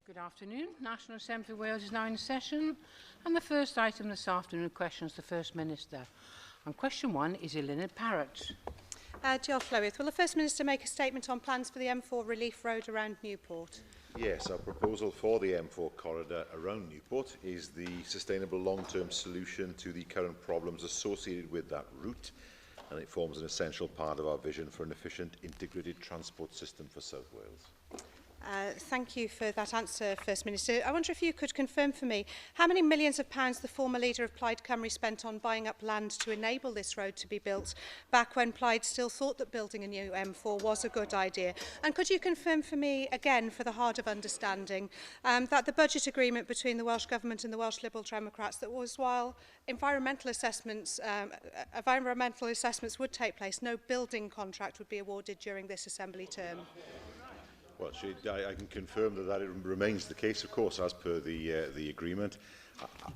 Good afternoon. National Assembly of Wales is now in session, and the first item this afternoon questions the First Minister. And question 1 is Eluned Parrott. Diolch, Llywydd. Will the First Minister make a statement on plans for the M4 relief road around Newport? Yes, our proposal for the M4 corridor around Newport is the sustainable long-term solution to the current problems associated with that route, and it forms an essential part of our vision for an efficient integrated transport system for South Wales. Thank you for that answer, First Minister. I wonder if you could confirm for me how many millions of pounds the former leader of Plaid Cymru spent on buying up land to enable this road to be built back when Plaid still thought that building a new M4 was a good idea. And could you confirm for me, again, for the heart of understanding, that the budget agreement between the Welsh Government and the Welsh Liberal Democrats, that was while environmental assessments would take place, no building contract would be awarded during this Assembly term? Well, I can confirm that remains the case, of course, as per the agreement.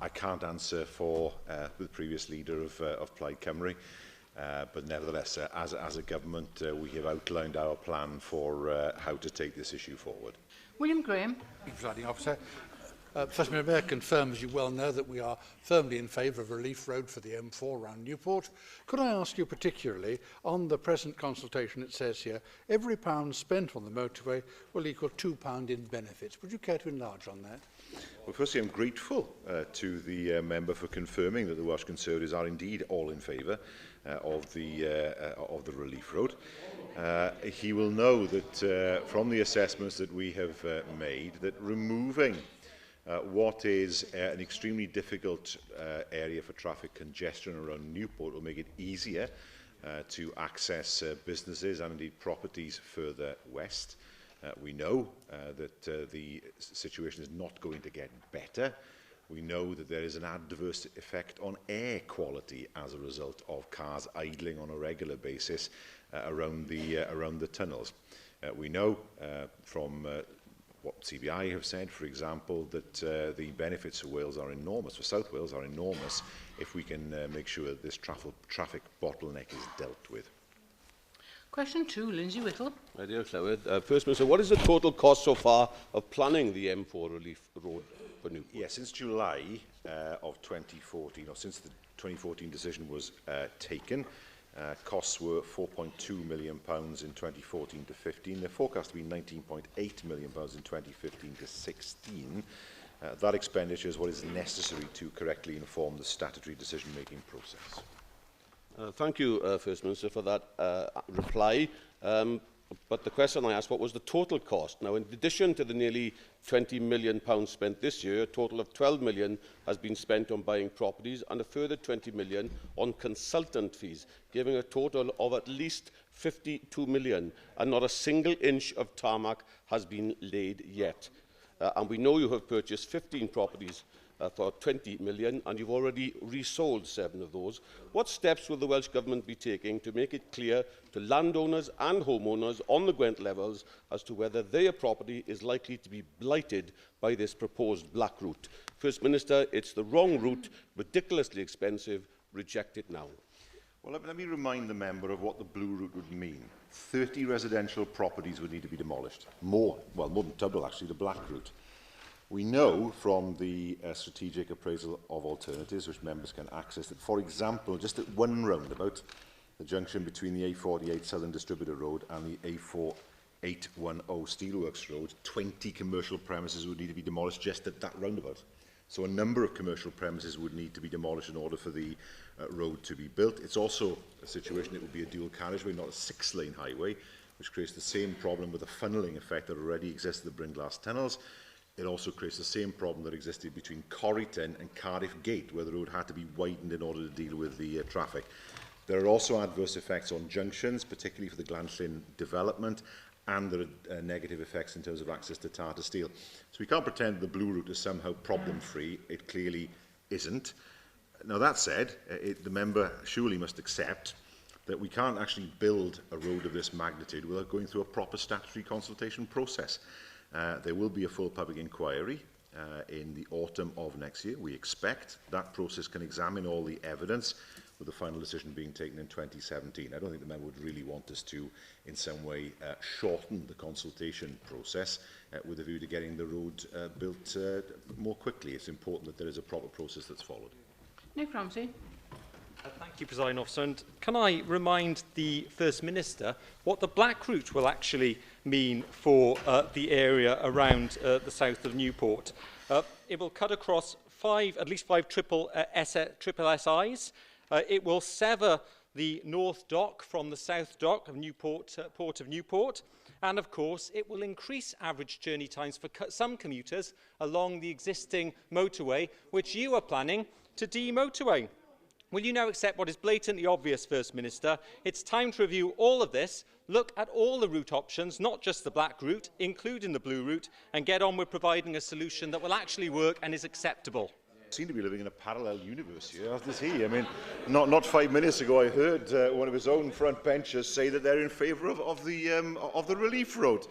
I can't answer for the previous leader of Plaid Cymru, but nevertheless, as a government, we have outlined our plan for how to take this issue forward. William Graham. Thank you, Presiding Officer. First Minister, may I confirm, as you well know, that we are firmly in favour of a relief road for the M4 around Newport. Could I ask you particularly, on the present consultation, it says here, every pound spent on the motorway will equal £2 in benefits. Would you care to enlarge on that? Well, firstly, I'm grateful to the member for confirming that the Welsh Conservatives are indeed all in favour of the relief road. He will know that from the assessments that we have made, that removing what is an extremely difficult area for traffic congestion around Newport will make it easier to access businesses and indeed properties further west. We know that the situation is not going to get better. We know that there is an adverse effect on air quality as a result of cars idling on a regular basis around the tunnels. We know from what CBI have said, for example, that the benefits for Wales are enormous, for South Wales are enormous, if we can make sure that this traffic bottleneck is dealt with. Question 2, Lindsay Whittle. Dear Llywydd, First Minister, what is the total cost so far of planning the M4 relief road for Newport? Yes, since July of 2014, or since the 2014 decision was taken, costs were £4.2 million in 2014 to 15. They're forecast to be £19.8 million in 2015 to 16. That expenditure is what is necessary to correctly inform the statutory decision-making process. Thank you, First Minister, for that reply. But the question I asked, what was the total cost? Now, in addition to the nearly £20 million spent this year, a total of £12 million has been spent on buying properties and a further £20 million on consultant fees, giving a total of at least £52 million, and not a single inch of tarmac has been laid yet. And we know you have purchased 15 properties for £20 million, and you've already resold 7 of those. What steps will the Welsh Government be taking to make it clear to landowners and homeowners on the Gwent levels as to whether their property is likely to be blighted by this proposed black route? First Minister, it's the wrong route, ridiculously expensive. Reject it now. Well, let me remind the member of what the blue route would mean. 30 residential properties would need to be demolished. More than double, actually, the black route. We know from the strategic appraisal of alternatives, which members can access, that, for example, just at one roundabout, the junction between the A48 Southern Distributor Road and the A4810 Steelworks Road, 20 commercial premises would need to be demolished just at that roundabout. So a number of commercial premises would need to be demolished in order for the road to be built. It's also a situation that would be a dual carriageway, not a 6-lane highway, which creates the same problem with the funnelling effect that already exists at the Brynglas tunnels. It also creates the same problem that existed between Corryton and Cardiff Gate, where the road had to be widened in order to deal with the traffic. There are also adverse effects on junctions, particularly for the Glanllyn development, and there are negative effects in terms of access to Tata Steel. So we can't pretend the blue route is somehow problem-free. It clearly isn't. Now, that said, the member surely must accept that we can't actually build a road of this magnitude without going through a proper statutory consultation process. There will be a full public inquiry in the autumn of next year. We expect that process can examine all the evidence with the final decision being taken in 2017. I don't think the member would really want us to, in some way, shorten the consultation process with a view to getting the road built more quickly. It's important that there is a proper process that's followed. Nick Ramsey. Thank you, Presiding Officer. And can I remind the First Minister what the Black Route will actually mean for the area around the south of Newport? It will cut across at least five triple SIs. It will sever the North Dock from the South Dock of Newport, Port of Newport. And of course, it will increase average journey times for some commuters along the existing motorway, which you are planning to demotorway. Will you now accept what is blatantly obvious, First Minister? It's time to review all of this, look at all the route options, not just the black route, including the blue route, and get on with providing a solution that will actually work and is acceptable. Seem to be living in a parallel universe here, as does he. I mean, not 5 minutes ago, I heard one of his own front benchers say that they're in favour of the relief road.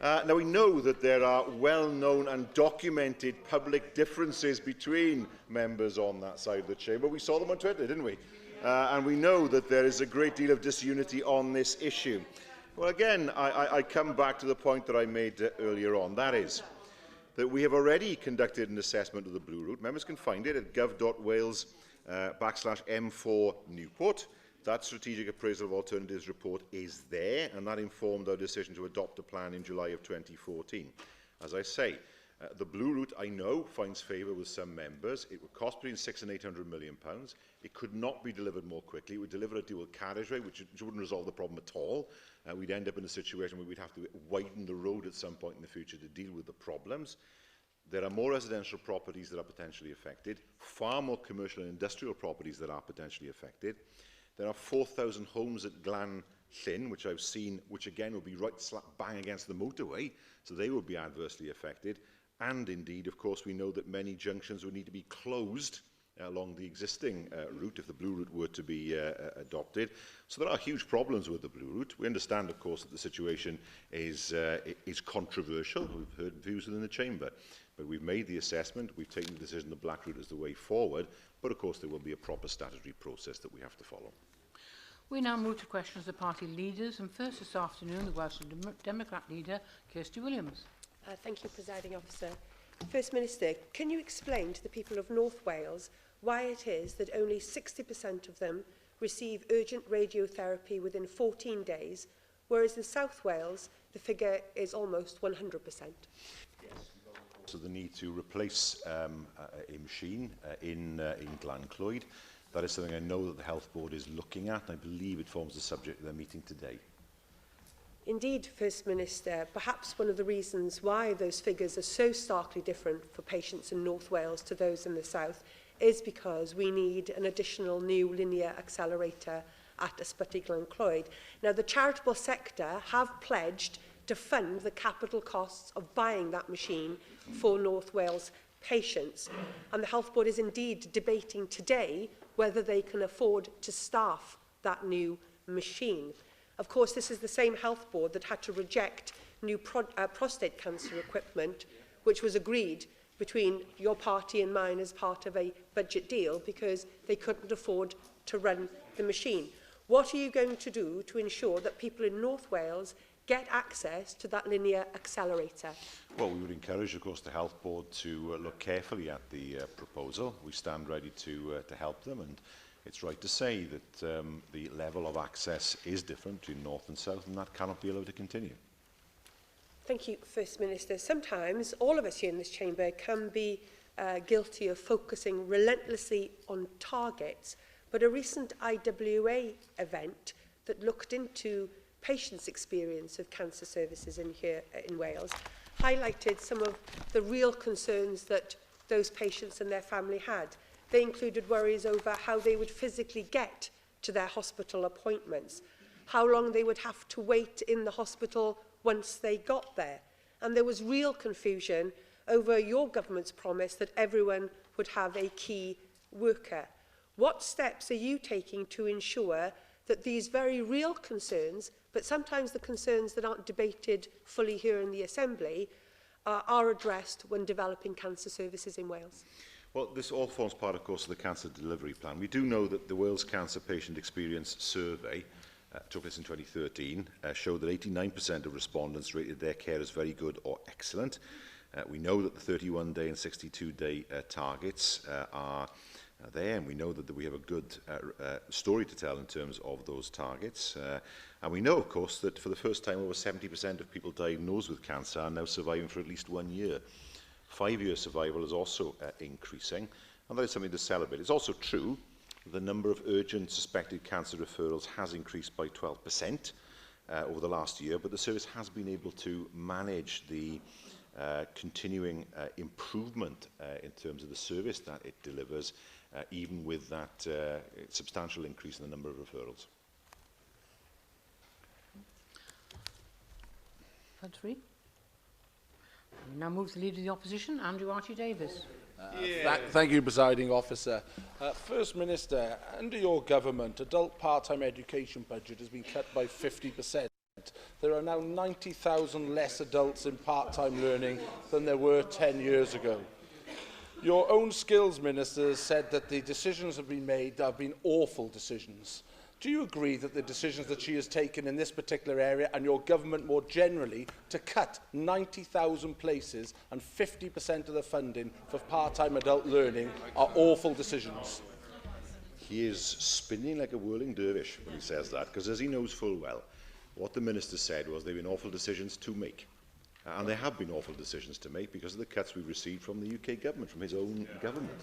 Now, we know that there are well-known and documented public differences between members on that side of the chamber. We saw them on Twitter, didn't we? And we know that there is a great deal of disunity on this issue. Well, again, I come back to the point that I made earlier on. That is, that we have already conducted an assessment of the blue route. Members can find it at gov.wales/M4 Newport. That strategic appraisal of alternatives report is there, and that informed our decision to adopt a plan in July of 2014. As I say, the blue route, I know, finds favour with some members. It would cost between £600 and £800 million. It could not be delivered more quickly. It would deliver a dual carriageway, which wouldn't resolve the problem at all. We'd end up in a situation where we'd have to widen the road at some point in the future to deal with the problems. There are more residential properties that are potentially affected, far more commercial and industrial properties that are potentially affected. There are 4,000 homes at Glan Llyn, which I've seen, which again will be right slap bang against the motorway, so they will be adversely affected. And indeed, of course, we know that many junctions would need to be closed along the existing route if the blue route were to be adopted. So there are huge problems with the blue route. We understand, of course, that the situation is controversial. We've heard views within the chamber. But we've made the assessment, we've taken the decision the black route is the way forward, but of course there will be a proper statutory process that we have to follow. We now move to questions of the party leaders, and first this afternoon, the Welsh Democrat leader, Kirsty Williams. Thank you, Presiding Officer. First Minister, can you explain to the people of North Wales why it is that only 60% of them receive urgent radiotherapy within 14 days, whereas in South Wales the figure is almost 100%? So the need to replace a machine in Glan-Clwyd. That is something I know that the Health Board is looking at. I believe it forms the subject of their meeting today. Indeed, First Minister, perhaps one of the reasons why those figures are so starkly different for patients in North Wales to those in the South is because we need an additional new linear accelerator at Ysbyty Glan-Clwyd. Now, the charitable sector have pledged to fund the capital costs of buying that machine for North Wales patients. And the Health Board is indeed debating today whether they can afford to staff that new machine. Of course, this is the same Health Board that had to reject new prostate cancer equipment, which was agreed between your party and mine as part of a budget deal because they couldn't afford to run the machine. What are you going to do to ensure that people in North Wales get access to that linear accelerator? Well, we would encourage, of course, the Health Board to look carefully at the proposal. We stand ready to help them, and it's right to say that the level of access is different between North and South, and that cannot be allowed to continue. Thank you, First Minister. Sometimes all of us here in this chamber can be guilty of focusing relentlessly on targets, but a recent IWA event that looked into patients' experience of cancer services in Wales highlighted some of the real concerns that those patients and their family had. They included worries over how they would physically get to their hospital appointments, how long they would have to wait in the hospital once they got there. And there was real confusion over your government's promise that everyone would have a key worker. What steps are you taking to ensure that these very real concerns, but sometimes the concerns that aren't debated fully here in the Assembly, are addressed when developing cancer services in Wales? Well, this all forms part, of course, of the cancer delivery plan. We do know that the Wales Cancer Patient Experience Survey took place in 2013, showed that 89% of respondents rated their care as very good or excellent. We know that the 31-day and 62-day targets are there, and we know that we have a good story to tell in terms of those targets. And we know, of course, that for the first time, over 70% of people diagnosed with cancer are now surviving for at least 1 year. 5-year survival is also increasing, and that is something to celebrate. It's also true the number of urgent suspected cancer referrals has increased by 12% over the last year, but the service has been able to manage the continuing improvement in terms of the service that it delivers, even with that substantial increase in the number of referrals. We now move to the Leader of the Opposition, Andrew Archie-Davis. Thank you, Presiding Officer. First Minister, under your government, adult part-time education budget has been cut by 50%. There are now 90,000 less adults in part-time learning than there were 10 years ago. Your own skills minister said that the decisions have been made have been awful decisions. Do you agree that the decisions that she has taken in this particular area and your government more generally to cut 90,000 places and 50% of the funding for part-time adult learning are awful decisions? He is spinning like a whirling dervish when he says that, because as he knows full well, what the minister said was they've been awful decisions to make. And there have been awful decisions to make because of the cuts we've received from the UK government, from his own government.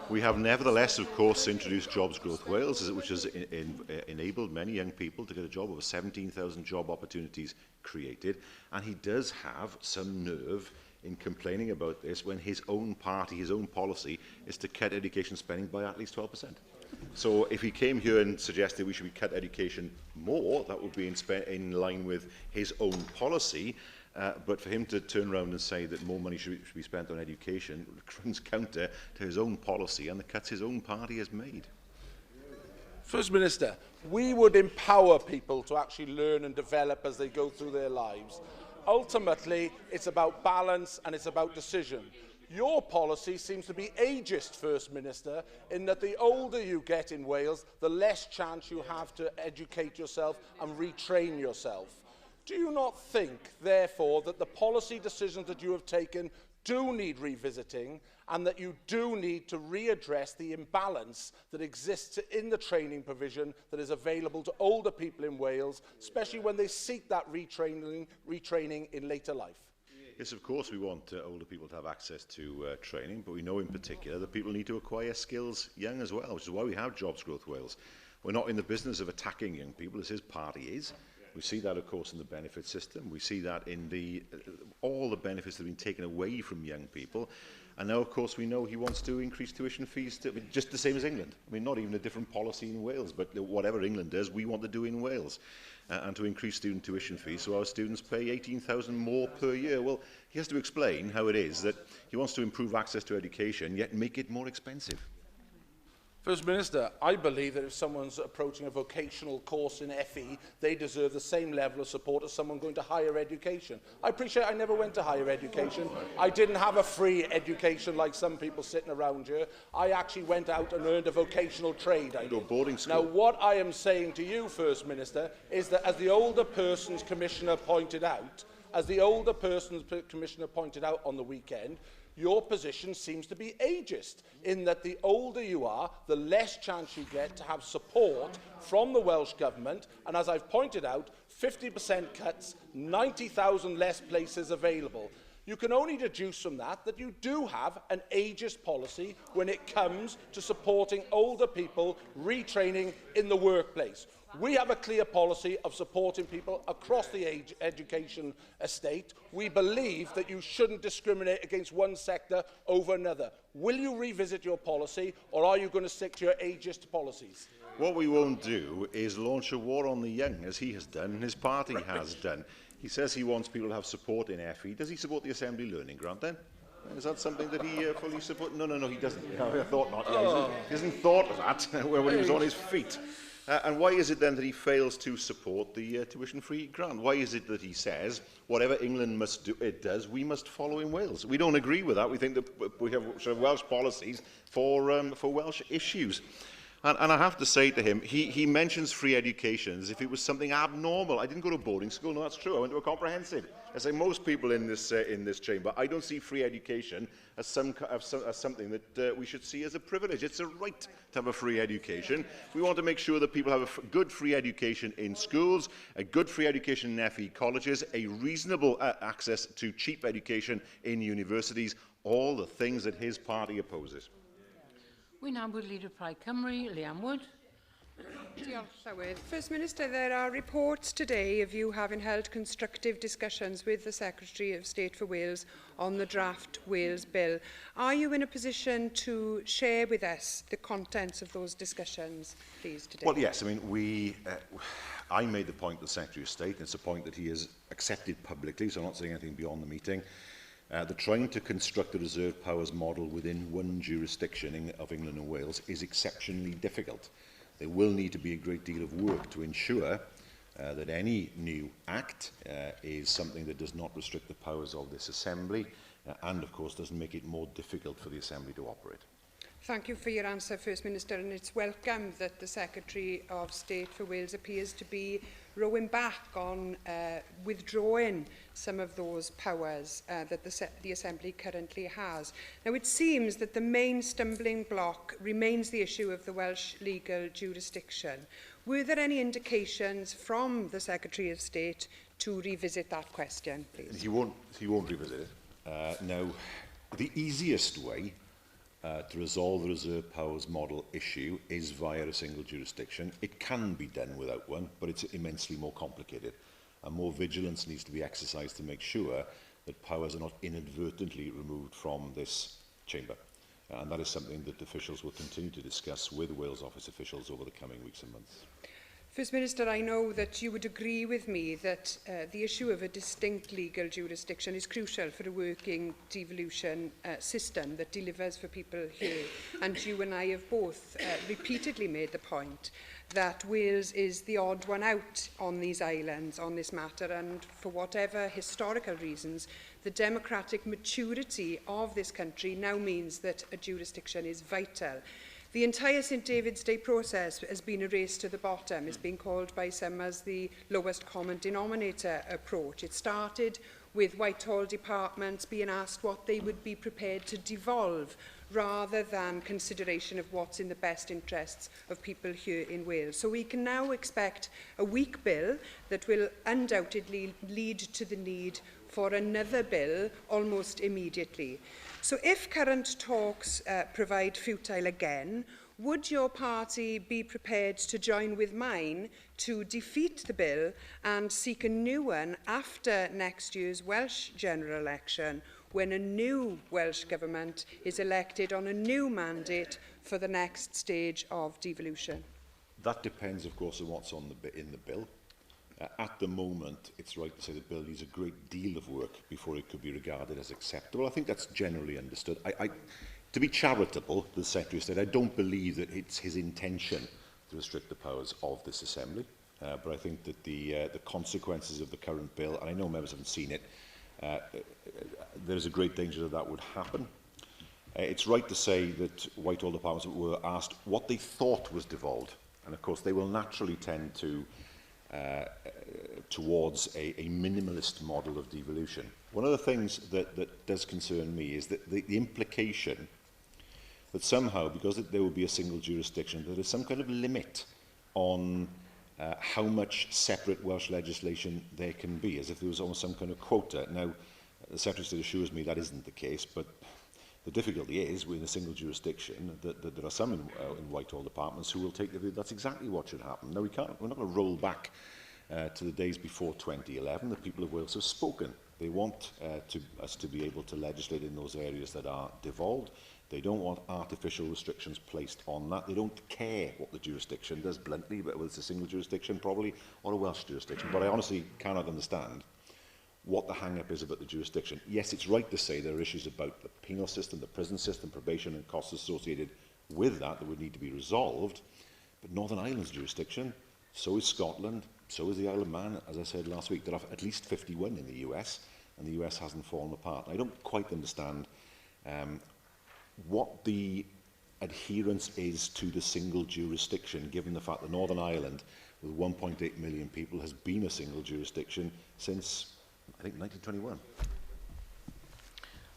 We have nevertheless, of course, introduced Jobs Growth Wales, which has enabled many young people to get a job. Over 17,000 job opportunities created. And he does have some nerve in complaining about this when his own party, his own policy, is to cut education spending by at least 12%. So if he came here and suggested we should cut education more, that would be in line with his own policy. But for him to turn around and say that more money should be spent on education runs counter to his own policy and the cuts his own party has made. First Minister, we would empower people to actually learn and develop as they go through their lives. Ultimately, it's about balance and it's about decision. Your policy seems to be ageist, First Minister, in that the older you get in Wales, the less chance you have to educate yourself and retrain yourself. Do you not think, therefore, that the policy decisions that you have taken do need revisiting and that you do need to readdress the imbalance that exists in the training provision that is available to older people in Wales, especially when they seek that retraining in later life? Yes, of course we want older people to have access to training, but we know in particular that people need to acquire skills young as well, which is why we have Jobs Growth Wales. We're not in the business of attacking young people, as his party is. We see that, of course, in the benefit system. We see that in all the benefits that have been taken away from young people. And now, of course, we know he wants to increase tuition fees to just the same as England. I mean, not even a different policy in Wales, but whatever England does, we want to do in Wales. And to increase student tuition fees so our students pay 18,000 more per year. Well, he has to explain how it is that he wants to improve access to education, yet make it more expensive. First Minister, I believe that if someone's approaching a vocational course in FE, they deserve the same level of support as someone going to higher education. I appreciate I never went to higher education. I didn't have a free education like some people sitting around here. I actually went out and earned a vocational trade. Boarding school. Now, what I am saying to you, First Minister, is that as the Older Persons Commissioner pointed out, on the weekend, your position seems to be ageist, in that the older you are, the less chance you get to have support from the Welsh Government, and as I've pointed out, 50% cuts, 90,000 less places available. You can only deduce from that that you do have an ageist policy when it comes to supporting older people retraining in the workplace. We have a clear policy of supporting people across the education estate. We believe that you shouldn't discriminate against one sector over another. Will you revisit your policy, or are you going to stick to your ageist policies? What we won't do is launch a war on the young, as he has done and his party has done. He says he wants people to have support in FE. Does he support the Assembly Learning Grant then? Is that something that he fully supports? No, he doesn't. I thought not. Yeah, he hasn't thought of that when he was on his feet. And why is it then that he fails to support the tuition-free grant? Why is it that he says, whatever England must do, it does, we must follow in Wales? We don't agree with that. We think that we have sort of Welsh policies for Welsh issues. And I have to say to him, he mentions free education as if it was something abnormal. I didn't go to boarding school. No, that's true. I went to a comprehensive. As I say, most people in this chamber, I don't see free education as something that we should see as a privilege. It's a right to have a free education. We want to make sure that people have a good free education in schools, a good free education in FE colleges, a reasonable access to cheap education in universities, all the things that his party opposes. We now would Leader of Plaid Cymru, Liam Wood. Diolch, Llywydd. First Minister, there are reports today of you having held constructive discussions with the Secretary of State for Wales on the draft Wales Bill. Are you in a position to share with us the contents of those discussions, please, today? Well, yes. I mean, I made the point to the Secretary of State, and it's a point that he has accepted publicly, so I'm not saying anything beyond the meeting, that trying to construct a reserve powers model within one jurisdiction of England and Wales is exceptionally difficult. There will need to be a great deal of work to ensure that any new act is something that does not restrict the powers of this Assembly and, of course, doesn't make it more difficult for the Assembly to operate. Thank you for your answer, First Minister, and it's welcome that the Secretary of State for Wales appears to be rowing back on withdrawing some of those powers that the Assembly currently has. Now, it seems that the main stumbling block remains the issue of the Welsh legal jurisdiction. Were there any indications from the Secretary of State to revisit that question, please? He won't revisit it. Now, the easiest way to resolve the reserve powers model issue is via a single jurisdiction. It can be done without one, but it's immensely more complicated. And more vigilance needs to be exercised to make sure that powers are not inadvertently removed from this chamber. And that is something that officials will continue to discuss with Wales Office officials over the coming weeks and months. First Minister, I know that you would agree with me that the issue of a distinct legal jurisdiction is crucial for a working devolution system that delivers for people here. And you and I have both repeatedly made the point that Wales is the odd one out on these islands on this matter, and for whatever historical reasons, the democratic maturity of this country now means that a jurisdiction is vital. The entire St David's Day process has been a race to the bottom. It's been called by some as the lowest common denominator approach. It started with Whitehall departments being asked what they would be prepared to devolve rather than consideration of what's in the best interests of people here in Wales. So we can now expect a weak bill that will undoubtedly lead to the need for another bill almost immediately. So if current talks provide futile again, would your party be prepared to join with mine to defeat the bill and seek a new one after next year's Welsh general election, when a new Welsh government is elected on a new mandate for the next stage of devolution? That depends, of course, on what's in the bill. At the moment, it's right to say the bill needs a great deal of work before it could be regarded as acceptable. I think that's generally understood. To be charitable, the Secretary of State, I don't believe that it's his intention to restrict the powers of this Assembly. But I think that the consequences of the current bill, and I know members haven't seen it, there's a great danger that that would happen. It's right to say that Whitehall departments were asked what they thought was devolved. And of course, they will naturally tend to towards a minimalist model of devolution. One of the things that does concern me is that the implication that somehow, because there will be a single jurisdiction, there is some kind of limit on how much separate Welsh legislation there can be, as if there was almost some kind of quota. Now, the Secretary of State assures me that isn't the case, but the difficulty is, within a single jurisdiction, that there are some in Whitehall departments who will take the view that's exactly what should happen. Now, we're not going to roll back to the days before 2011. The people of Wales have spoken. They want us to be able to legislate in those areas that are devolved. They don't want artificial restrictions placed on that. They don't care what the jurisdiction does, bluntly, but whether it's a single jurisdiction probably or a Welsh jurisdiction. But I honestly cannot understand what the hang-up is about the jurisdiction. Yes, it's right to say there are issues about the penal system, the prison system, probation and costs associated with that would need to be resolved. But Northern Ireland's jurisdiction, so is Scotland, so is the Isle of Man. As I said last week, there are at least 51 in the US, and the US hasn't fallen apart. I don't quite understand what the adherence is to the single jurisdiction, given the fact that Northern Ireland, with 1.8 million people, has been a single jurisdiction since, I think, 1921.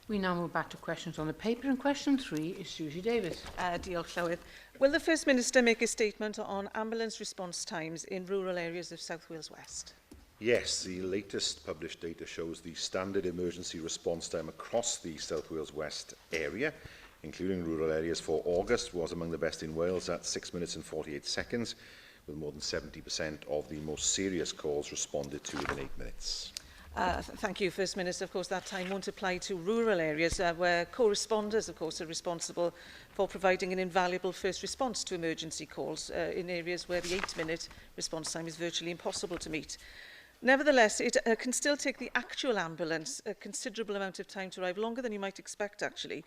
We now move back to questions on the paper, and question 3 is Susie Davis. Diolch, Llywydd. Will the First Minister make a statement on ambulance response times in rural areas of South Wales West? Yes, the latest published data shows the standard emergency response time across the South Wales West area, including rural areas, for August was among the best in Wales at 6 minutes and 48 seconds, with more than 70% of the most serious calls responded to within 8 minutes. Thank you, First Minister. Of course, that time won't apply to rural areas where co-responders, of course, are responsible for providing an invaluable first response to emergency calls in areas where the 8-minute response time is virtually impossible to meet. Nevertheless, it can still take the actual ambulance a considerable amount of time to arrive, longer than you might expect, actually,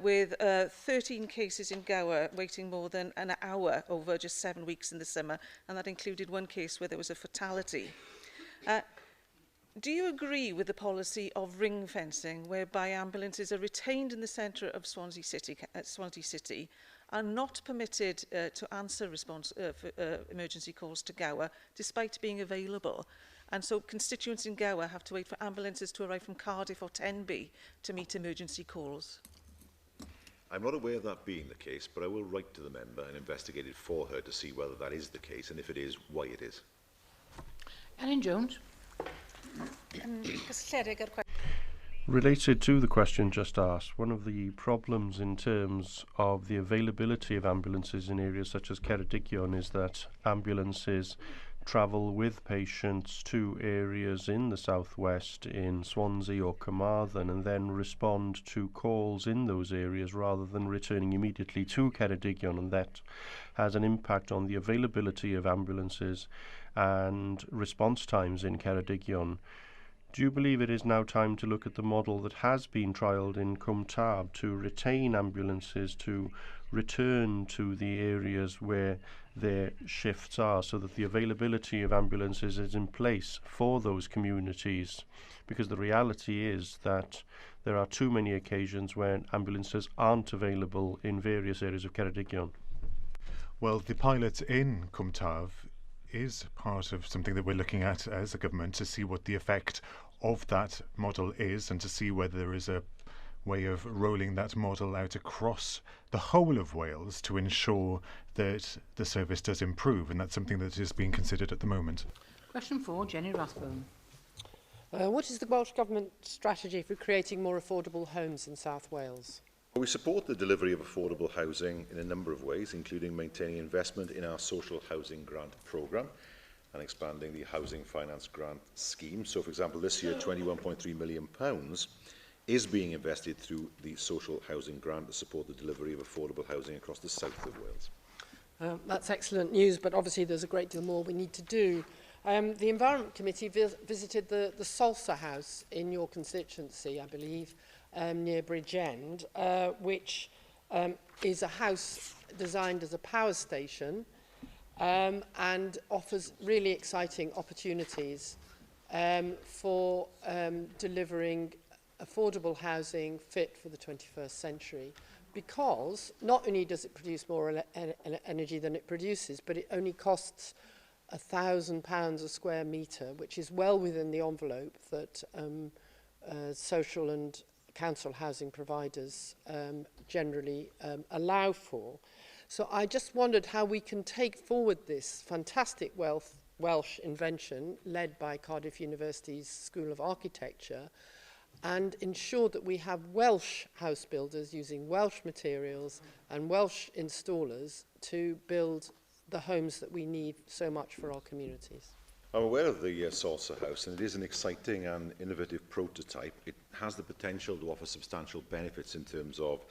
with 13 cases in Gower waiting more than an hour over just 7 weeks in the summer, and that included one case where there was a fatality. Do you agree with the policy of ring fencing, whereby ambulances are retained in the centre of Swansea City and not permitted to answer emergency calls to Gower, despite being available? And so constituents in Gower have to wait for ambulances to arrive from Cardiff or Tenby to meet emergency calls. I'm not aware of that being the case, but I will write to the member and investigate it for her to see whether that is the case, and if it is, why it is. Ellen Jones. Related to the question just asked, one of the problems in terms of the availability of ambulances in areas such as Ceredigion is that ambulances travel with patients to areas in the southwest, in Swansea or Carmarthen, and then respond to calls in those areas rather than returning immediately to Ceredigion, and that has an impact on the availability of ambulances and response times in Ceredigion. Do you believe it is now time to look at the model that has been trialled in Cwmtab to retain ambulances to return to the areas where their shifts are, so that the availability of ambulances is in place for those communities? Because the reality is that there are too many occasions when ambulances aren't available in various areas of Ceredigion. Well, the pilot in Cwmtab is part of something that we're looking at as a government to see what the effect of that model is, and to see whether there is a way of rolling that model out across the whole of Wales to ensure that the service does improve, and that's something that is being considered at the moment. Question 4, Jenny Rathbone. What is the Welsh Government strategy for creating more affordable homes in South Wales? We support the delivery of affordable housing in a number of ways, including maintaining investment in our social housing grant programme and expanding the housing finance grant scheme. So, for example, this year, £21.3 million is being invested through the social housing grant to support the delivery of affordable housing across the south of Wales. That's excellent news, but obviously there's a great deal more we need to do. The Environment Committee visited the Salsa House in your constituency, I believe, near Bridgend, which is a house designed as a power station and offers really exciting opportunities for delivering affordable housing fit for the 21st century, because not only does it produce more energy than it produces, but it only costs £1,000 a square metre, which is well within the envelope that social and council housing providers generally allow for. So I just wondered how we can take forward this fantastic Welsh invention led by Cardiff University's School of Architecture and ensure that we have Welsh house builders using Welsh materials and Welsh installers to build the homes that we need so much for our communities. I'm aware of the Salsa House, and it is an exciting and innovative prototype. It has the potential to offer substantial benefits in terms of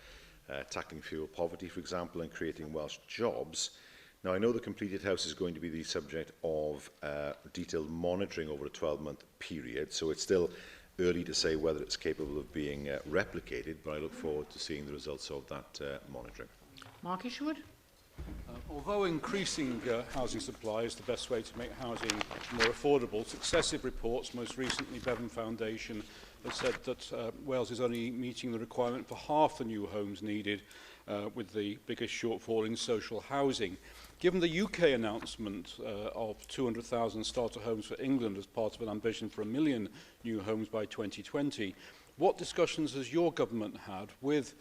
tackling fuel poverty, for example, and creating Welsh jobs. Now, I know the completed house is going to be the subject of detailed monitoring over a 12-month period, so it's still early to say whether it's capable of being replicated, but I look forward to seeing the results of that monitoring. Mark Isherwood. Although increasing housing supply is the best way to make housing more affordable, successive reports, most recently Bevan Foundation, have said that Wales is only meeting the requirement for half the new homes needed, with the biggest shortfall in social housing. Given the UK announcement of 200,000 starter homes for England as part of an ambition for 1 million new homes by 2020, what discussions has your government had with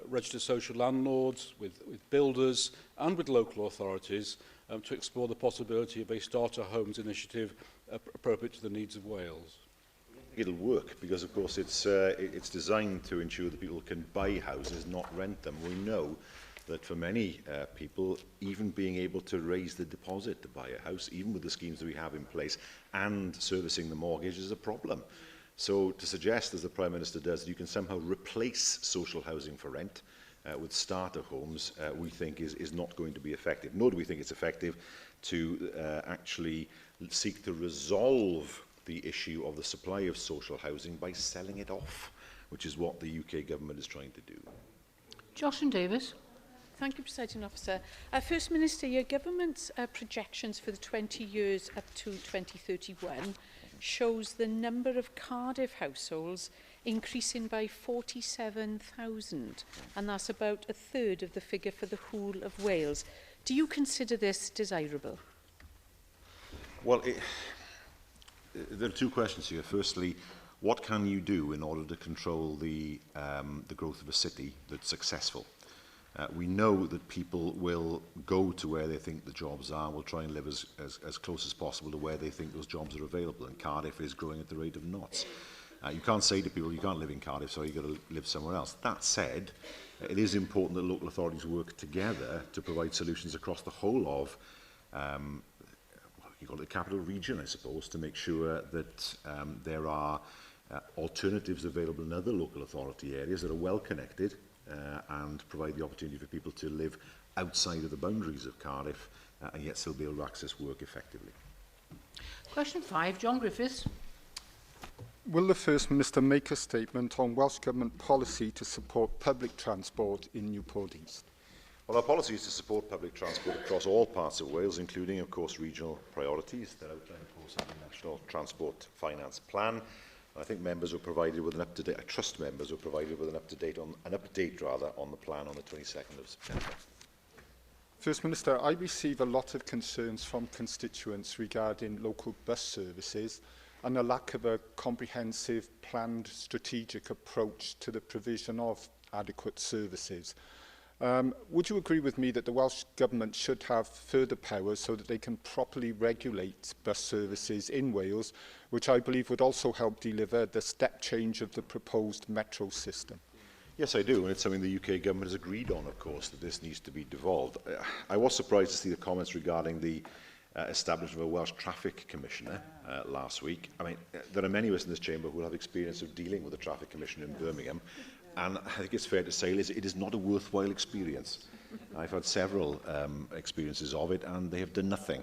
registered social landlords, with builders and with local authorities to explore the possibility of a starter homes initiative appropriate to the needs of Wales? It'll work because, of course, it's designed to ensure that people can buy houses, not rent them. We know that for many people, even being able to raise the deposit to buy a house, even with the schemes that we have in place, and servicing the mortgage is a problem. So to suggest, as the Prime Minister does, that you can somehow replace social housing for rent with starter homes, we think is not going to be effective. Nor do we think it's effective to actually seek to resolve the issue of the supply of social housing by selling it off, which is what the UK government is trying to do. Jocelyn Davis. Thank you, Presiding Officer. First Minister, your government's projections for the 20 years up to 2031 shows the number of Cardiff households increasing by 47,000, and that's about a third of the figure for the whole of Wales. Do you consider this desirable? Well, there are two questions here. Firstly, what can you do in order to control the growth of a city that's successful? We know that people will go to where they think the jobs are, will try and live as close as possible to where they think those jobs are available, and Cardiff is growing at the rate of knots. You can't say to people, you can't live in Cardiff, so you've got to live somewhere else. That said, it is important that local authorities work together to provide solutions across the whole of you call it the capital region, I suppose, to make sure that there are alternatives available in other local authority areas that are well connected and provide the opportunity for people to live outside of the boundaries of Cardiff and yet still be able to access work effectively. Question 5, John Griffiths. Will the First Minister make a statement on Welsh Government policy to support public transport in Newport East? Well, our policy is to support public transport across all parts of Wales, including, of course, regional priorities that outline, of course, the National Transport Finance Plan. And I think members were provided with an up-to-date. I trust members were provided with an update on the plan on the 22nd of September. First Minister, I receive a lot of concerns from constituents regarding local bus services and the lack of a comprehensive, planned, strategic approach to the provision of adequate services. Would you agree with me that the Welsh Government should have further powers so that they can properly regulate bus services in Wales, which I believe would also help deliver the step change of the proposed metro system? Yes, I do, and it's something the UK Government has agreed on, of course, that this needs to be devolved. I was surprised to see the comments regarding the establishment of a Welsh Traffic Commissioner last week. I mean, there are many of us in this chamber who have experience of dealing with the Traffic Commissioner in Birmingham, and I think it's fair to say it is not a worthwhile experience. I've had several experiences of it, and they have done nothing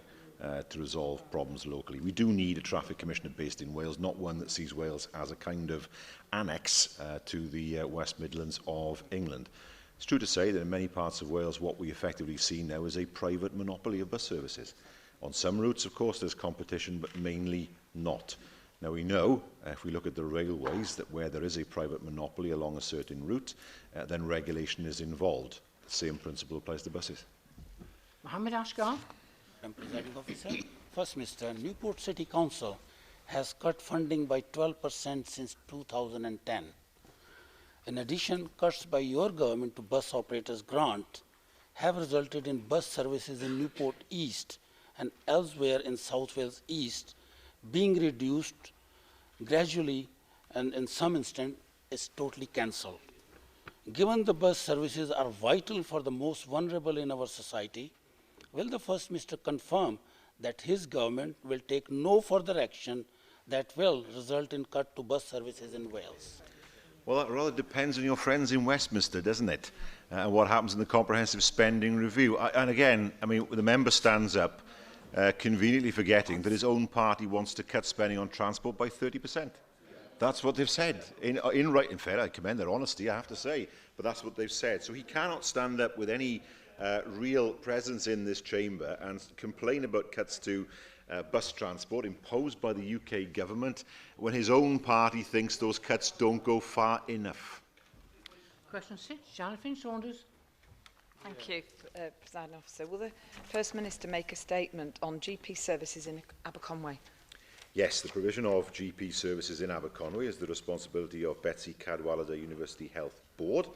to resolve problems locally. We do need a Traffic Commissioner based in Wales, not one that sees Wales as a kind of annex to the West Midlands of England. It's true to say that in many parts of Wales, what we effectively see now is a private monopoly of bus services. On some routes, of course, there's competition, but mainly not. Now, we know, if we look at the railways, that where there is a private monopoly along a certain route, then regulation is involved. The same principle applies to buses. Mohammed Ashgar. Presiding Officer. First Minister, Newport City Council has cut funding by 12% since 2010. In addition, cuts by your government to bus operators' grant have resulted in bus services in Newport East and elsewhere in South Wales East being reduced gradually, and in some instances is totally cancelled. Given the bus services are vital for the most vulnerable in our society, will the First Minister confirm that his government will take no further action that will result in cut to bus services in Wales? Well, that rather depends on your friends in Westminster, doesn't it? And what happens in the comprehensive spending review. And again, I mean, the member stands up conveniently forgetting that his own party wants to cut spending on transport by 30%. That's what they've said. In fair, I commend their honesty, I have to say, but that's what they've said. So he cannot stand up with any real presence in this chamber and complain about cuts to bus transport imposed by the UK government when his own party thinks those cuts don't go far enough. Question 6, Jonathan Saunders. Thank you, Presiding Officer. Will the First Minister make a statement on GP services in Aberconwy? Yes, the provision of GP services in Aberconwy is the responsibility of Betsy Cadwallader University Health Board,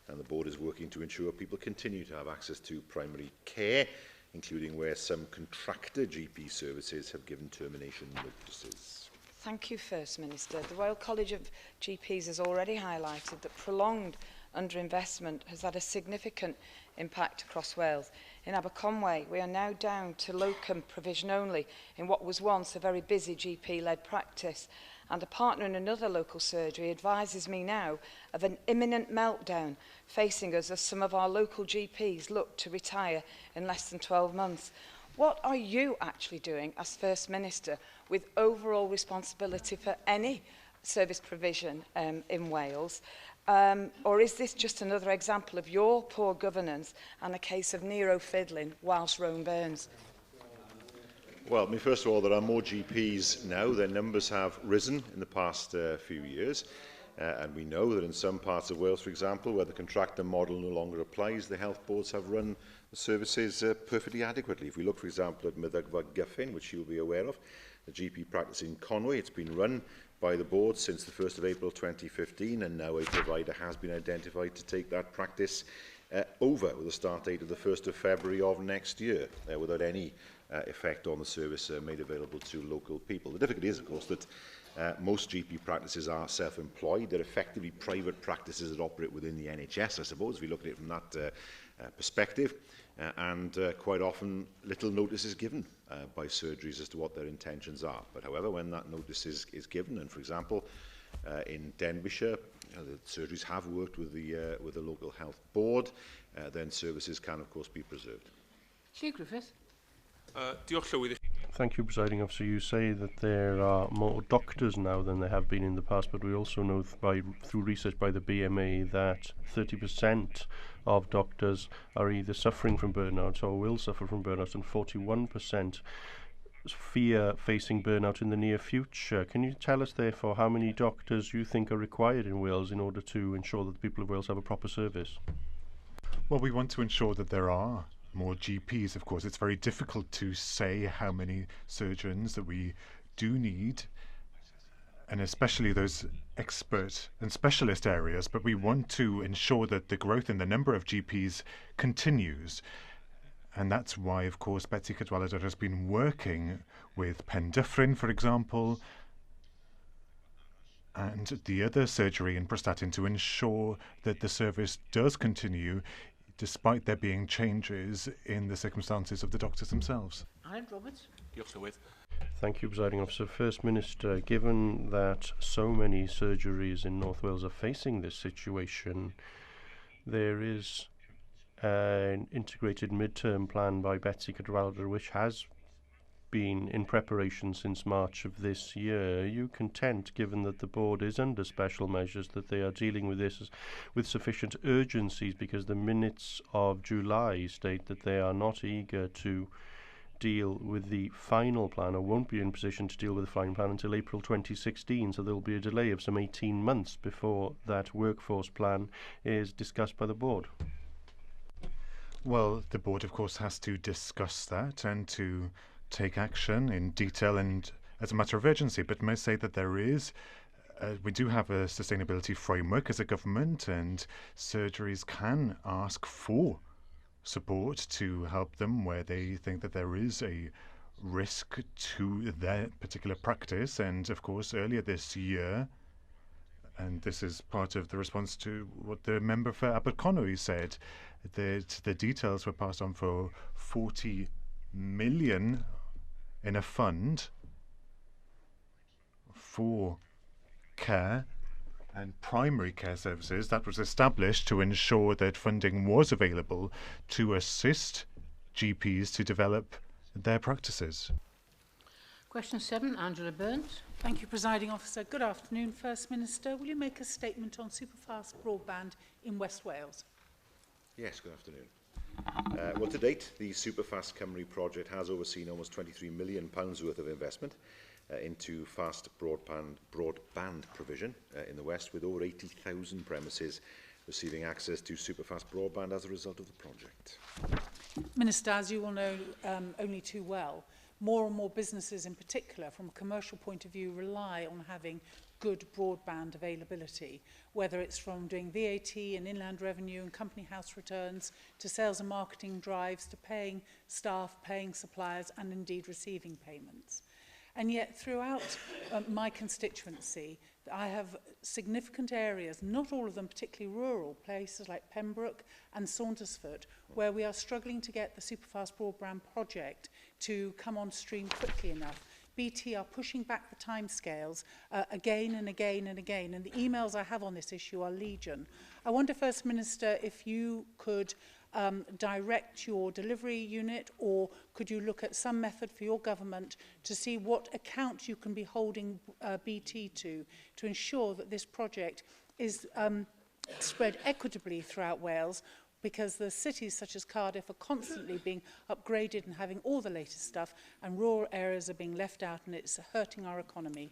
and the board is working to ensure people continue to have access to primary care, including where some contractor GP services have given termination notices. Thank you, First Minister. The Royal College of GPs has already highlighted that prolonged underinvestment has had a significant impact across Wales. In Aberconwy, we are now down to locum provision only in what was once a very busy GP-led practice, and a partner in another local surgery advises me now of an imminent meltdown facing us as some of our local GPs look to retire in less than 12 months. What are you actually doing as First Minister with overall responsibility for any service provision in Wales? Or is this just another example of your poor governance and a case of Nero fiddling whilst Rome burns? Well, first of all, there are more GPs now. Their numbers have risen in the past few years. And we know that in some parts of Wales, for example, where the contractor model no longer applies, the health boards have run the services perfectly adequately. If we look, for example, at Meddygfa Gyffin, which you'll be aware of, the GP practice in Conwy, it's been run by the board since the 1st of April 2015, and now a provider has been identified to take that practice over with a start date of the 1st of February of next year, without any effect on the service made available to local people. The difficulty is, of course, that most GP practices are self-employed. They're effectively private practices that operate within the NHS, I suppose, if we look at it from that perspective. And quite often little notice is given by surgeries as to what their intentions are. But however, when that notice is given, and for example, in Denbighshire, the surgeries have worked with the local health board, then services can of course be preserved. Chief Griffith. Thank you, Presiding Officer. You say that there are more doctors now than there have been in the past, but we also know through research by the BMA that 30% of doctors are either suffering from burnout or will suffer from burnout, and 41% fear facing burnout in the near future. Can you tell us, therefore, how many doctors you think are required in Wales in order to ensure that the people of Wales have a proper service? Well, we want to ensure that there are more GPs, of course. It's very difficult to say how many surgeons that we do need, and especially those expert and specialist areas, but we want to ensure that the growth in the number of GPs continues. And that's why, of course, Betsy Cadwallader has been working with Pendyffryn, for example, and the other surgery in Prestatyn to ensure that the service does continue despite there being changes in the circumstances of the doctors themselves. Alan Roberts. Thank you, Presiding Officer. First Minister, given that so many surgeries in North Wales are facing this situation, there is an integrated mid-term plan by Betsy Cadwallader which has been in preparation since March of this year. Are you content, given that the board is under special measures, that they are dealing with this with sufficient urgencies, because the minutes of July state that they are not eager to deal with the final plan, or won't be in position to deal with the final plan until April 2016, so there will be a delay of some 18 months before that workforce plan is discussed by the board? Well, the board, of course, has to discuss that and to take action in detail and as a matter of urgency. But may I say that there is, we do have a sustainability framework as a government, and surgeries can ask for support to help them where they think that there is a risk to their particular practice. And of course, earlier this year, and this is part of the response to what the member for Aberconwy said, that the details were passed on for 40 million in a fund for care and primary care services that was established to ensure that funding was available to assist GPs to develop their practices. Question 7, Angela Burns. Thank you, Presiding Officer. Good afternoon, First Minister. Will you make a statement on superfast broadband in West Wales? Yes, good afternoon. Well, to date, the Superfast Cymru project has overseen almost £23 million worth of investment into fast broadband provision in the West, with over 80,000 premises receiving access to superfast broadband as a result of the project. Minister, as you will know only too well, more and more businesses in particular, from a commercial point of view, rely on having good broadband availability, whether it's from doing VAT and inland revenue and company house returns, to sales and marketing drives, to paying staff, paying suppliers, and indeed receiving payments. And yet throughout my constituency, I have significant areas, not all of them particularly rural, places like Pembroke and Saundersfoot, where we are struggling to get the superfast broadband project to come on stream quickly enough. BT are pushing back the timescales again and again and again, and the emails I have on this issue are legion. I wonder, First Minister, if you could direct your delivery unit, or could you look at some method for your government to see what account you can be holding BT to ensure that this project is spread equitably throughout Wales, because the cities such as Cardiff are constantly being upgraded and having all the latest stuff, and rural areas are being left out, and it's hurting our economy.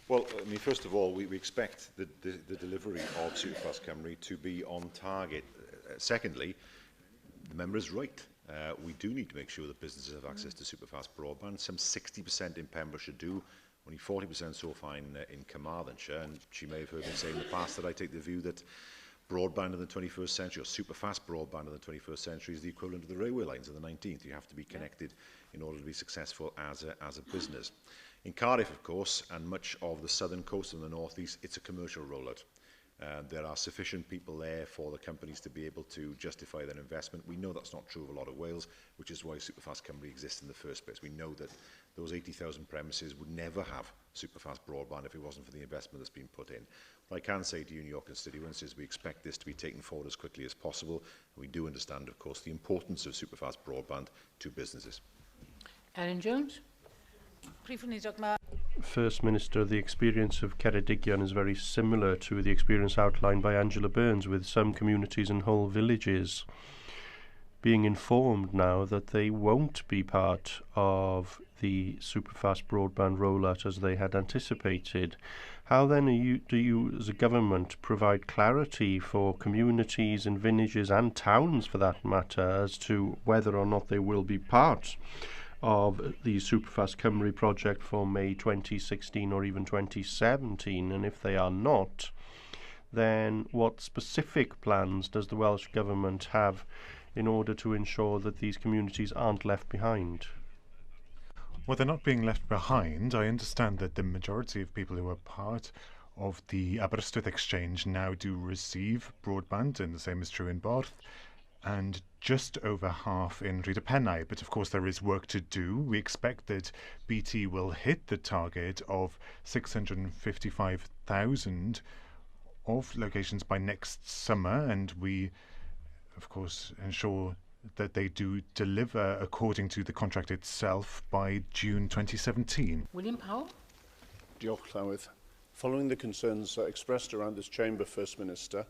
Well, I mean, first of all, we expect the delivery of Superfast Cymru to be on target. Secondly, the member is right. We do need to make sure that businesses have access to superfast broadband. Some 60% in Pembrokeshire do, only 40% so far in Carmarthenshire. And she may have heard me say in the past that I take the view that broadband in the 21st century, or superfast broadband in the 21st century, is the equivalent of the railway lines in the 19th. You have to be connected in order to be successful as a business. In Cardiff, of course, and much of the southern coast and the northeast, it's a commercial rollout. There are sufficient people there for the companies to be able to justify their investment. We know that's not true of a lot of Wales, which is why Superfast Cymru exists in the first place. We know that those 80,000 premises would never have superfast broadband if it wasn't for the investment that's been put in. What I can say to you and your constituents is we expect this to be taken forward as quickly as possible. And we do understand, of course, the importance of superfast broadband to businesses. Ellen Jones. Prif Weinidog, First Minister, the experience of Ceredigion is very similar to the experience outlined by Angela Burns, with some communities and whole villages being informed now that they won't be part of the superfast broadband rollout as they had anticipated. How then do you as a government provide clarity for communities and villages and towns for that matter as to whether or not they will be part of the Superfast Cymru project for May 2016 or even 2017, and if they are not, then what specific plans does the Welsh Government have in order to ensure that these communities aren't left behind? Well, they're not being left behind. I understand that the majority of people who are part of the Aberystwyth Exchange now do receive broadband, and the same is true in Borth, and just over half in Rhyd y Pennau. But of course there is work to do. We expect that BT will hit the target of 655,000 of locations by next summer, and we of course ensure that they do deliver according to the contract itself by June 2017. William Powell. Diolch, Llywydd. Following the concerns expressed around this chamber, First Minister,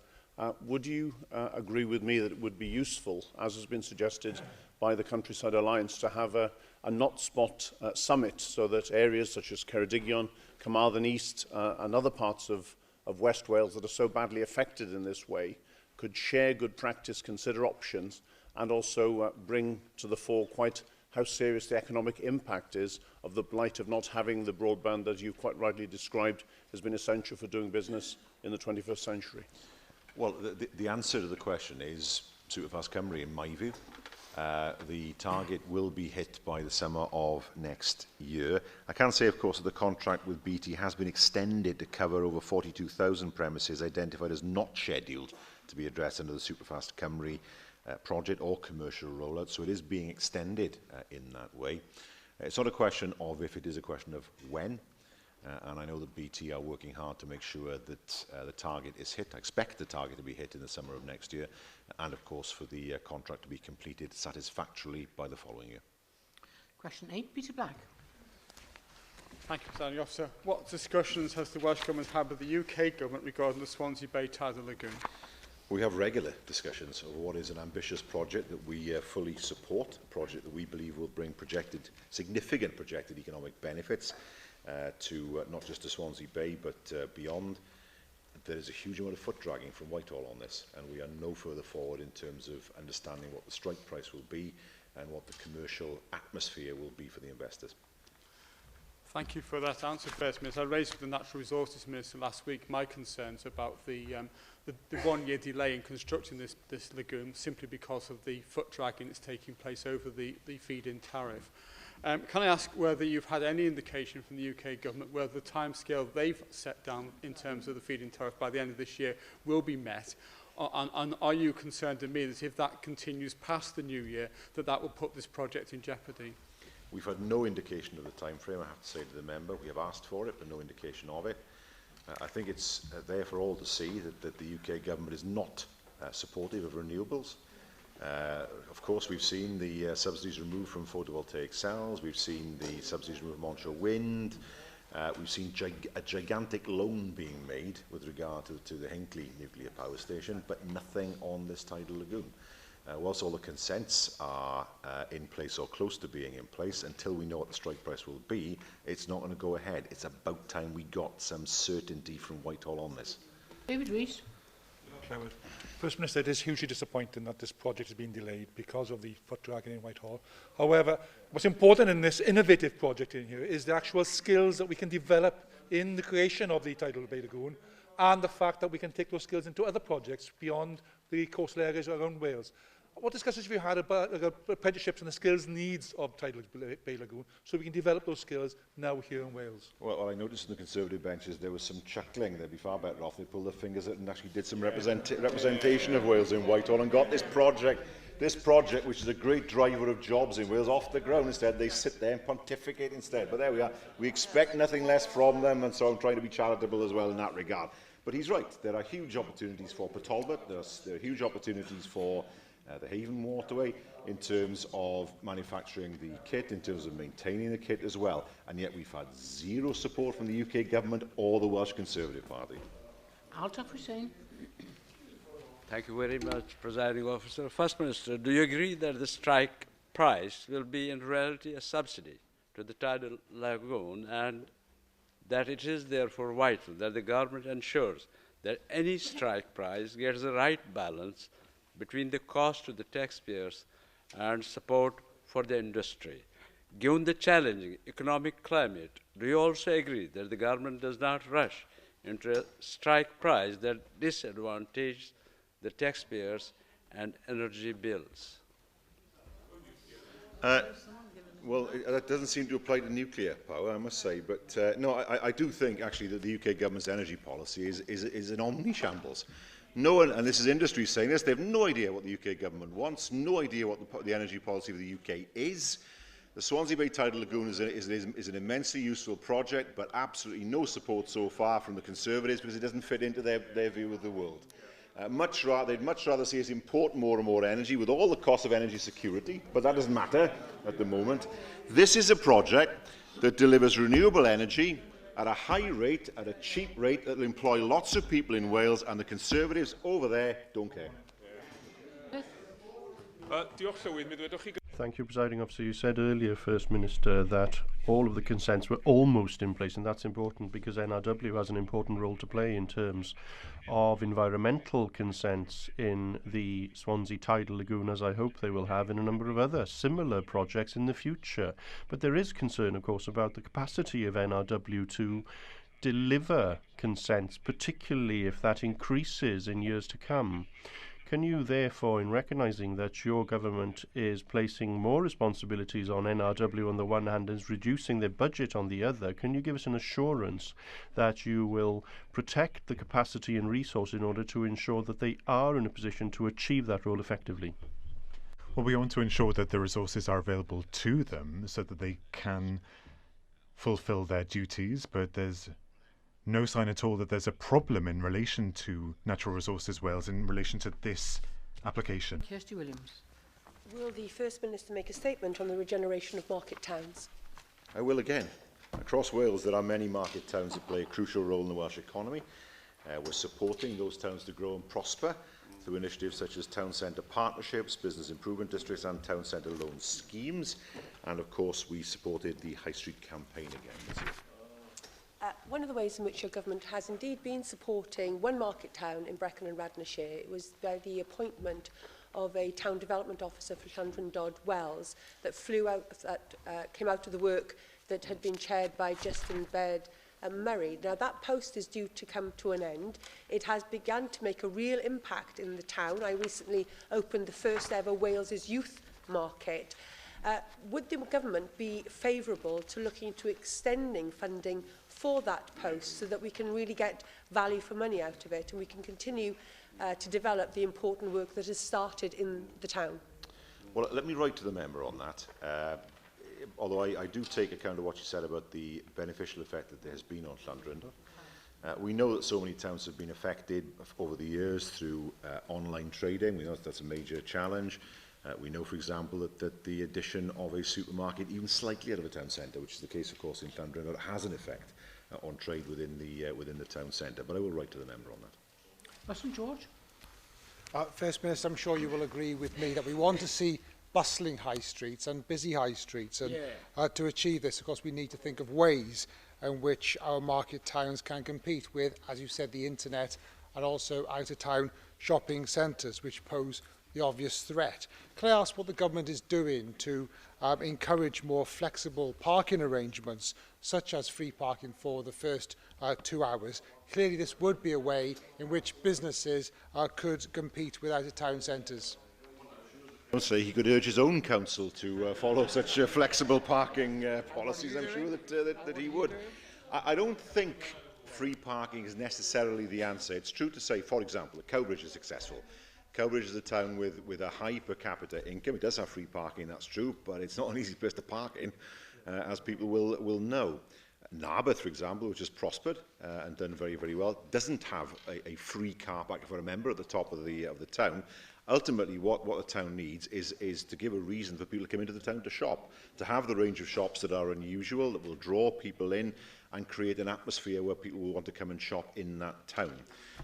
would you agree with me that it would be useful, as has been suggested by the Countryside Alliance, to have a not-spot summit so that areas such as Ceredigion, Carmarthen East and other parts of West Wales that are so badly affected in this way could share good practice, consider options, and also bring to the fore quite how serious the economic impact is of the blight of not having the broadband that you quite rightly described has been essential for doing business in the 21st century? Well, the answer to the question is Superfast Cymru, in my view. The target will be hit by the summer of next year. I can say, of course, that the contract with BT has been extended to cover over 42,000 premises identified as not scheduled to be addressed under the Superfast Cymru project or commercial rollout, so it is being extended in that way. It's not a question of if, it is a question of when. And I know that BT are working hard to make sure that the target is hit. I expect the target to be hit in the summer of next year, and of course for the contract to be completed satisfactorily by the following year. Question 8, Peter Black. Thank you, Presiding Officer. What discussions has the Welsh Government had with the UK Government regarding the Swansea Bay Tidal Lagoon? We have regular discussions of what is an ambitious project that we fully support, a project that we believe will bring significant projected economic benefits to not just to Swansea Bay, but beyond. There is a huge amount of foot dragging from Whitehall on this, and we are no further forward in terms of understanding what the strike price will be and what the commercial atmosphere will be for the investors. Thank you for that answer, First Minister. I raised with the Natural Resources Minister last week my concerns about the 1-year delay in constructing this lagoon simply because of the foot dragging that's taking place over the feed-in tariff. Can I ask whether you've had any indication from the UK government whether the timescale they've set down in terms of the feed-in tariff by the end of this year will be met? And are you concerned to me that if that continues past the new year, that will put this project in jeopardy? We've had no indication of the time frame, I have to say to the member. We have asked for it, but no indication of it. I think it's there for all to see that the UK government is not supportive of renewables. Of course, we've seen the subsidies removed from photovoltaic cells. We've seen the subsidies removed from onshore wind. We've seen a gigantic loan being made with regard to the Hinkley nuclear power station, but nothing on this tidal lagoon. Whilst all the consents are in place or close to being in place, until we know what the strike price will be, it's not going to go ahead. It's about time we got some certainty from Whitehall on this. David Rees. First Minister, it is hugely disappointing that this project has been delayed because of the foot dragging in Whitehall. However, what's important in this innovative project in here is the actual skills that we can develop in the creation of the tidal Bay Lagoon, and the fact that we can take those skills into other projects beyond the coastal areas around Wales. What discussions have you had about apprenticeships and the skills needs of tidal Bay Lagoon so we can develop those skills now here in Wales? Well, I noticed in the Conservative benches there was some chuckling. They'd be far better off they pulled their fingers out and actually did some representation of Wales in Whitehall and got this project, which is a great driver of jobs in Wales, off the ground. Instead, they sit there and pontificate instead. But there we are. We expect nothing less from them, and so I'm trying to be charitable as well in that regard. But he's right. There are huge opportunities for Port Talbot. There are huge opportunities for the Haven Waterway in terms of manufacturing the kit, in terms of maintaining the kit as well. And yet we've had zero support from the UK government or the Welsh Conservative Party. Altaf Hussain. Thank you very much, Presiding Officer. First Minister, do you agree that the strike price will be in reality a subsidy to the tidal lagoon, and that it is therefore vital that the government ensures that any strike price gets the right balance between the cost to the taxpayers and support for the industry? Given the challenging economic climate, do you also agree that the government does not rush into a strike price that disadvantages the taxpayers and energy bills? Well, that doesn't seem to apply to nuclear power, I must say. But no, I do think actually that the UK government's energy policy is an omni-shambles. No one, and this is industry saying this, they have no idea what the UK government wants, no idea what the energy policy of the UK is. The Swansea Bay Tidal Lagoon is an immensely useful project, but absolutely no support so far from the Conservatives because it doesn't fit into their view of the world. They'd much rather see us import more and more energy with all the costs of energy security, but that doesn't matter at the moment. This is a project that delivers renewable energy at a high rate, at a cheap rate, that will employ lots of people in Wales, and the Conservatives over there don't care. Thank you, Presiding Officer. You said earlier, First Minister, that all of the consents were almost in place, and that's important because NRW has an important role to play in terms of environmental consents in the Swansea Tidal Lagoon, as I hope they will have in a number of other similar projects in the future. But there is concern, of course, about the capacity of NRW to deliver consents, particularly if that increases in years to come. Can you therefore, in recognising that your government is placing more responsibilities on NRW on the one hand and is reducing their budget on the other, can you give us an assurance that you will protect the capacity and resource in order to ensure that they are in a position to achieve that role effectively? Well, we want to ensure that the resources are available to them so that they can fulfil their duties, but there's no sign at all that there's a problem in relation to Natural Resources Wales in relation to this application. Kirsty Williams. Will the First Minister make a statement on the regeneration of market towns? I will again. Across Wales, there are many market towns that play a crucial role in the Welsh economy. We're supporting those towns to grow and prosper through initiatives such as town centre partnerships, business improvement districts and town centre loan schemes. And of course we supported the High Street campaign again this year. One of the ways in which your government has indeed been supporting one market town in Brecon and Radnorshire was by the appointment of a town development officer for Llandrindod Wells that came out of the work that had been chaired by Justin Baird Murray. Now that post is due to come to an end. It has begun to make a real impact in the town. I recently opened the first ever Wales's Youth Market. Would the government be favourable to looking into extending funding for that post so that we can really get value for money out of it and we can continue to develop the important work that has started in the town? Well, let me write to the member on that. Although I do take account of what you said about the beneficial effect that there has been on Llandrindod. We know that so many towns have been affected over the years through online trading. We know that that's a major challenge. We know, for example, that the addition of a supermarket, even slightly out of a town centre, which is the case, of course, in Llandrindod, has an effect on trade within the town centre. But I will write to the member on that. Question, George? First Minister, I'm sure you will agree with me that we want to see bustling high streets and busy high streets. And to achieve this, of course, we need to think of ways in which our market towns can compete with, as you said, the internet and also out-of-town shopping centres, which pose the obvious threat. Can I ask what the government is doing to encourage more flexible parking arrangements, such as free parking for the first 2 hours? Clearly, this would be a way in which businesses could compete with out-of-town centres. I would say he could urge his own council to follow such flexible parking policies. I'm sure that he would. I don't think free parking is necessarily the answer. It's true to say, for example, that Cowbridge is successful. Cowbridge is a town with a high per capita income. It does have free parking, that's true, but it's not an easy place to park in, as people will know. Narberth, for example, which has prospered and done very, very well, doesn't have a free car park, if I remember, at the top of the town. Ultimately, what the town needs is to give a reason for people to come into the town to shop, to have the range of shops that are unusual, that will draw people in and create an atmosphere where people will want to come and shop in that town.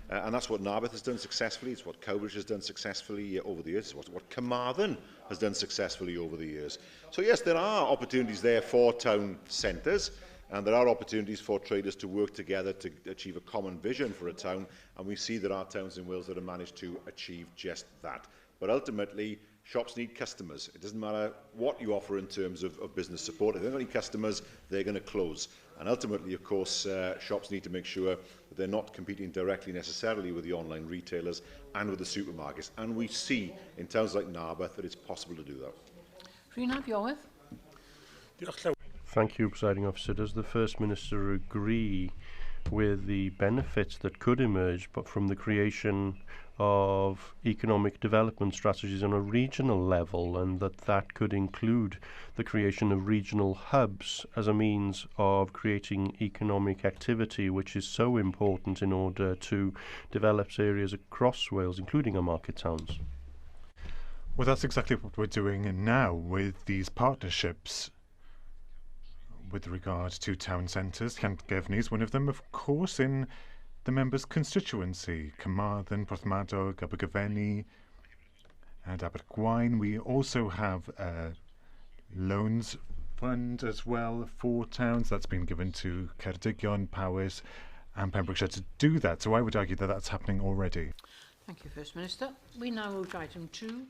And that's what Narberth has done successfully, it's what Cowbridge has done successfully over the years, it's what Carmarthen has done successfully over the years. So yes, there are opportunities there for town centres, and there are opportunities for traders to work together to achieve a common vision for a town, and we see there are towns in Wales that have managed to achieve just that. But ultimately, shops need customers. It doesn't matter what you offer in terms of business support. If they don't have any customers, they're going to close. And ultimately, of course, shops need to make sure that they're not competing directly necessarily with the online retailers and with the supermarkets. And we see in towns like Narberth that it's possible to do that. Rhynab Iorwerth. Thank you, Presiding Officer. Does the First Minister agree with the benefits that could emerge but from the creation of economic development strategies on a regional level, and that could include the creation of regional hubs as a means of creating economic activity, which is so important in order to develop areas across Wales, including our market towns? Well, that's exactly what we're doing now with these partnerships. With regard to town centres, Llangefni is one of them, of course, in the member's constituency. Carmarthen, Porthmadog, Abergavenny and Abergwaun. We also have a loans fund as well for towns that's been given to Ceredigion, Powys and Pembrokeshire to do that. So I would argue that that's happening already. Thank you, First Minister. We now move to item 2.